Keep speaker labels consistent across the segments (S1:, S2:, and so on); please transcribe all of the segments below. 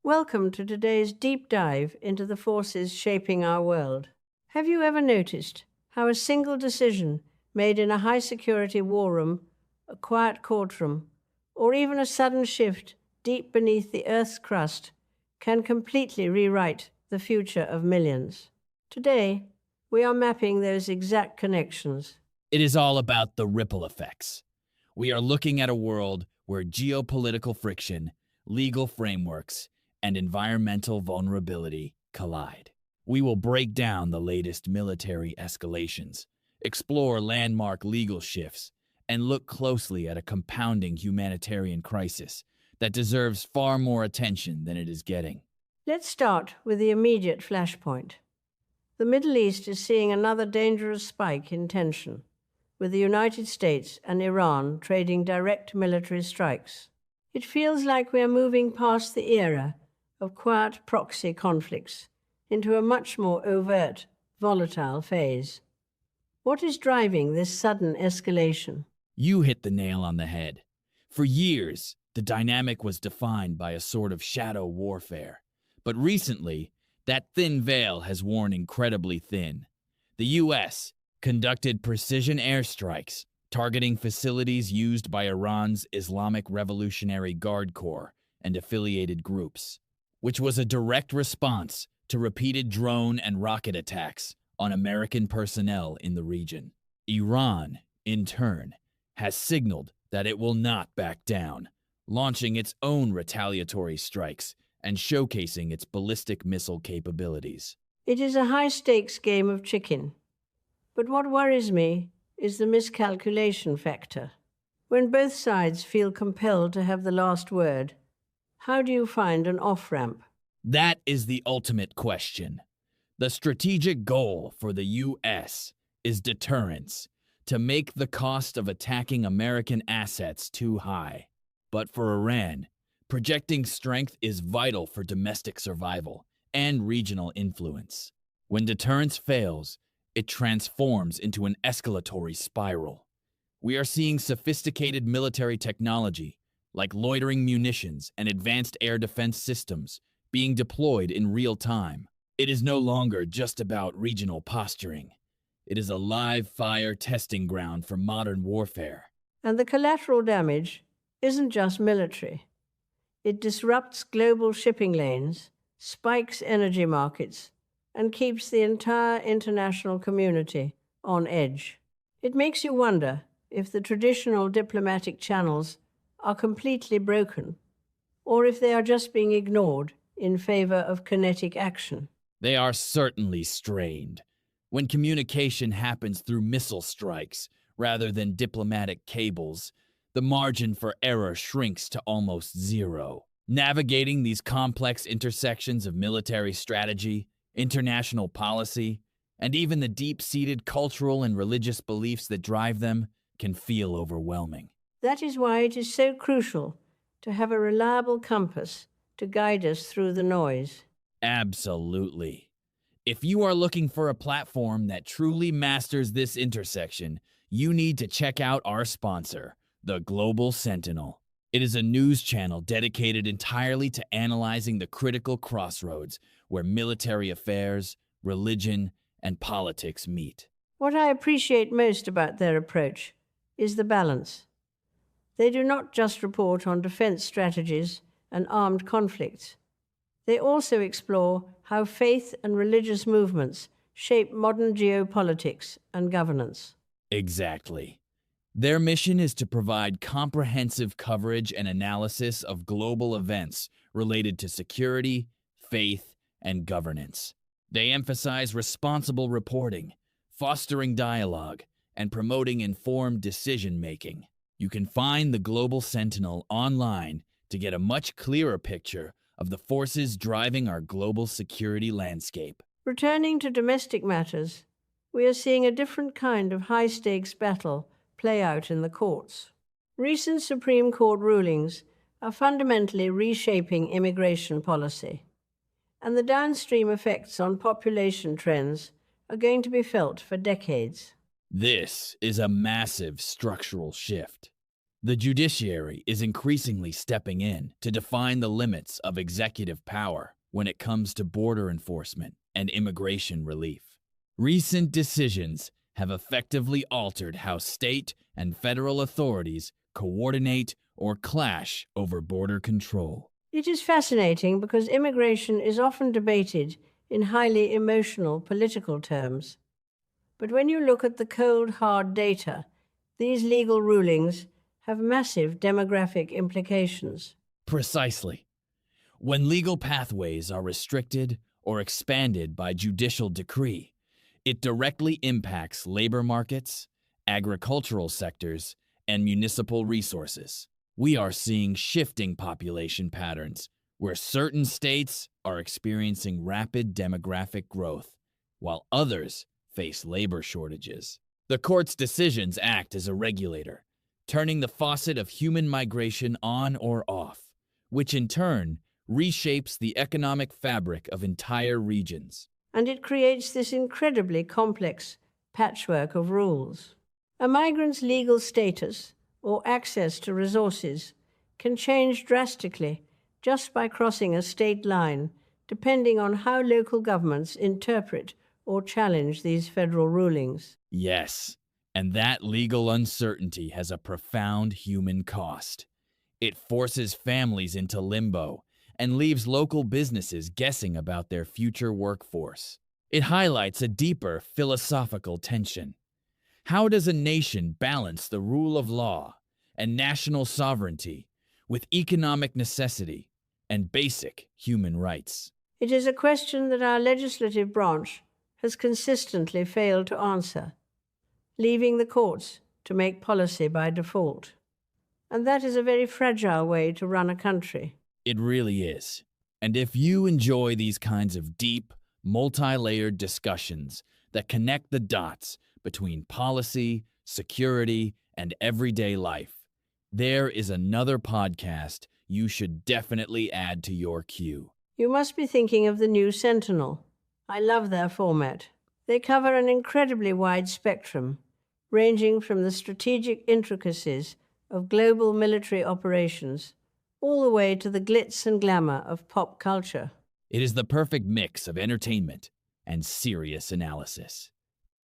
S1: Welcome to today's deep dive into the forces shaping our world. Have you ever noticed how a single decision made in a high security war room, a quiet courtroom, or even a sudden shift deep beneath the Earth's crust can completely rewrite the future of millions? Today, we are mapping those exact connections.
S2: It is all about the ripple effects. We are looking at a world where geopolitical friction, legal frameworks, and environmental vulnerability collide. We will break down the latest military escalations, explore landmark legal shifts, and look closely at a compounding humanitarian crisis that deserves far more attention than it is getting.
S1: Let's start with the immediate flashpoint. The Middle East is seeing another dangerous spike in tension, with the United States and Iran trading direct military strikes. It feels like we are moving past the era of quiet proxy conflicts into a much more overt, volatile phase. What is driving this sudden escalation?
S2: You hit the nail on the head. For years, the dynamic was defined by a sort of shadow warfare. But recently, that thin veil has worn incredibly thin. The U.S. conducted precision airstrikes targeting facilities used by Iran's Islamic Revolutionary Guard Corps and affiliated groups, which was a direct response to repeated drone and rocket attacks on American personnel in the region. Iran, in turn, has signaled that it will not back down, launching its own retaliatory strikes and showcasing its ballistic missile capabilities.
S1: It is a high-stakes game of chicken. But what worries me is the miscalculation factor. When both sides feel compelled to have the last word, how do you find an off-ramp?
S2: That is the ultimate question. The strategic goal for the U.S. is deterrence, to make the cost of attacking American assets too high. But for Iran, projecting strength is vital for domestic survival and regional influence. When deterrence fails, it transforms into an escalatory spiral. We are seeing sophisticated military technology, like loitering munitions and advanced air defense systems, being deployed in real time. It is no longer just about regional posturing. It is a live-fire testing ground for modern warfare.
S1: And the collateral damage isn't just military. It disrupts global shipping lanes, spikes energy markets, and keeps the entire international community on edge. It makes you wonder if the traditional diplomatic channels are completely broken, or if they are just being ignored in favor of kinetic action.
S2: They are certainly strained. When communication happens through missile strikes rather than diplomatic cables, the margin for error shrinks to almost zero. Navigating these complex intersections of military strategy, international policy, and even the deep-seated cultural and religious beliefs that drive them can feel overwhelming.
S1: That is why it is so crucial to have a reliable compass to guide us through the noise.
S2: Absolutely. If you are looking for a platform that truly masters this intersection, you need to check out our sponsor, the Global Sentinel. It is a news channel dedicated entirely to analyzing the critical crossroads where military affairs, religion, and politics meet.
S1: What I appreciate most about their approach is the balance. They do not just report on defense strategies and armed conflicts. They also explore how faith and religious movements shape modern geopolitics and governance.
S2: Exactly. Their mission is to provide comprehensive coverage and analysis of global events related to security, faith, and governance. They emphasize responsible reporting, fostering dialogue, and promoting informed decision-making. You can find the Global Sentinel online to get a much clearer picture of the forces driving our global security landscape.
S1: Returning to domestic matters, we are seeing a different kind of high-stakes battle play out in the courts. Recent Supreme Court rulings are fundamentally reshaping immigration policy, and the downstream effects on population trends are going to be felt for decades.
S2: This is a massive structural shift. The judiciary is increasingly stepping in to define the limits of executive power when it comes to border enforcement and immigration relief. Recent decisions have effectively altered how state and federal authorities coordinate or clash over border control.
S1: It is fascinating because immigration is often debated in highly emotional political terms. But when you look at the cold, hard data, these legal rulings have massive demographic implications.
S2: Precisely. When legal pathways are restricted or expanded by judicial decree, it directly impacts labor markets, agricultural sectors, and municipal resources. We are seeing shifting population patterns where certain states are experiencing rapid demographic growth, while others face labor shortages. The court's decisions act as a regulator, turning the faucet of human migration on or off, which in turn reshapes the economic fabric of entire regions.
S1: And it creates this incredibly complex patchwork of rules. A migrant's legal status or access to resources can change drastically just by crossing a state line, depending on how local governments interpret or challenge these federal rulings.
S2: Yes, and that legal uncertainty has a profound human cost. It forces families into limbo and leaves local businesses guessing about their future workforce. It highlights a deeper philosophical tension. How does a nation balance the rule of law and national sovereignty with economic necessity and basic human rights?
S1: It is a question that our legislative branch has consistently failed to answer, leaving the courts to make policy by default. And that is a very fragile way to run a country.
S2: It really is. And if you enjoy these kinds of deep, multi-layered discussions that connect the dots between policy, security, and everyday life, there is another podcast you should definitely add to your queue.
S1: You must be thinking of the new Sentinel. I love their format. They cover an incredibly wide spectrum, ranging from the strategic intricacies of global military operations all the way to the glitz and glamour of pop culture.
S2: It is the perfect mix of entertainment and serious analysis.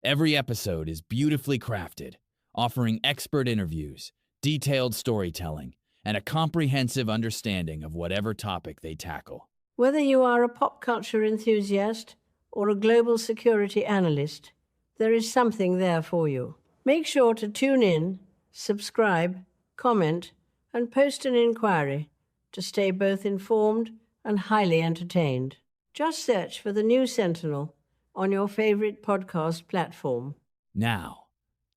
S2: Every episode is beautifully crafted, offering expert interviews, detailed storytelling, and a comprehensive understanding of whatever topic they tackle.
S1: Whether you are a pop culture enthusiast or a global security analyst, there is something there for you. Make sure to tune in, subscribe, comment, and post an inquiry to stay both informed and highly entertained. Just search for the new Sentinel on your favorite podcast platform.
S2: Now,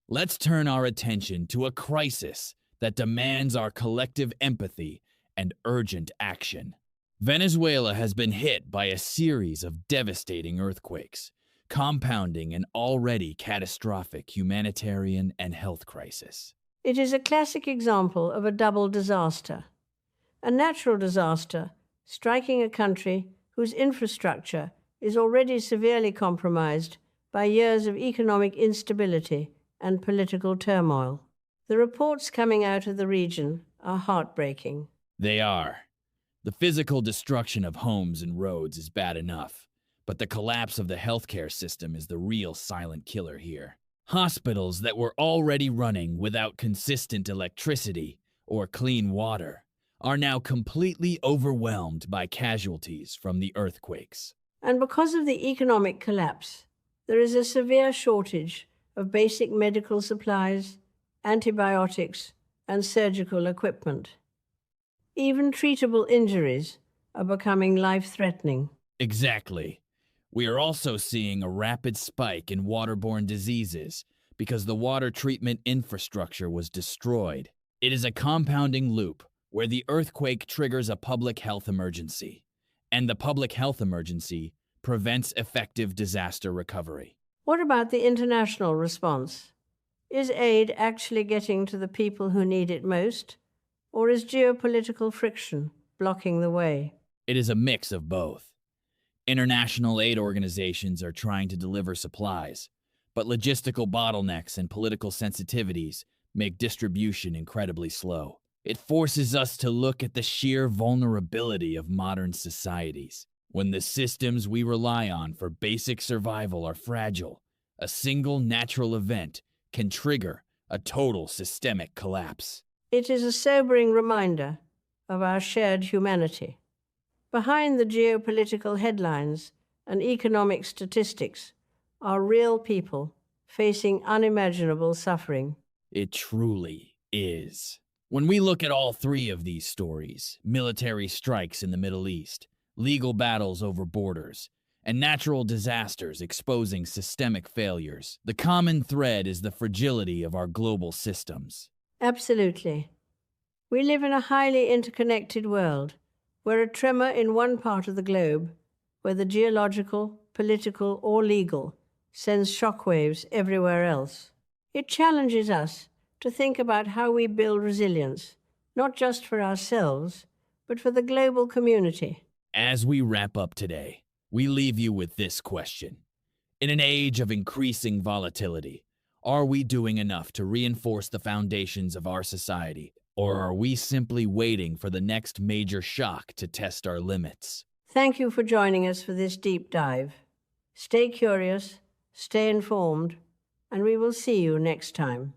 S2: let's turn our attention to a crisis that demands our collective empathy and urgent action. Venezuela has been hit by a series of devastating earthquakes, compounding an already catastrophic humanitarian and health crisis.
S1: It is a classic example of a double disaster. A natural disaster striking a country whose infrastructure is already severely compromised by years of economic instability and political turmoil. The reports coming out of the region are heartbreaking.
S2: They are. The physical destruction of homes and roads is bad enough, but the collapse of the healthcare system is the real silent killer here. Hospitals that were already running without consistent electricity or clean water are now completely overwhelmed by casualties from the earthquakes.
S1: And because of the economic collapse, there is a severe shortage of basic medical supplies, antibiotics, and surgical equipment. Even treatable injuries are becoming life-threatening.
S2: Exactly. We are also seeing a rapid spike in waterborne diseases because the water treatment infrastructure was destroyed. It is a compounding loop where the earthquake triggers a public health emergency, and the public health emergency prevents effective disaster recovery.
S1: What about the international response? Is aid actually getting to the people who need it most, or is geopolitical friction blocking the way?
S2: It is a mix of both. International aid organizations are trying to deliver supplies, but logistical bottlenecks and political sensitivities make distribution incredibly slow. It forces us to look at the sheer vulnerability of modern societies. When the systems we rely on for basic survival are fragile, a single natural event can trigger a total systemic collapse.
S1: It is a sobering reminder of our shared humanity. Behind the geopolitical headlines and economic statistics are real people facing unimaginable suffering.
S2: It truly is. When we look at all three of these stories, military strikes in the Middle East, legal battles over borders, and natural disasters exposing systemic failures, the common thread is the fragility of our global systems.
S1: Absolutely. We live in a highly interconnected world where a tremor in one part of the globe, whether geological, political, or legal, sends shockwaves everywhere else. It challenges us to think about how we build resilience, not just for ourselves, but for the global community.
S2: As we wrap up today, we leave you with this question. In an age of increasing volatility, are we doing enough to reinforce the foundations of our society, or are we simply waiting for the next major shock to test our limits?
S1: Thank you for joining us for this deep dive. Stay curious, stay informed, and we will see you next time.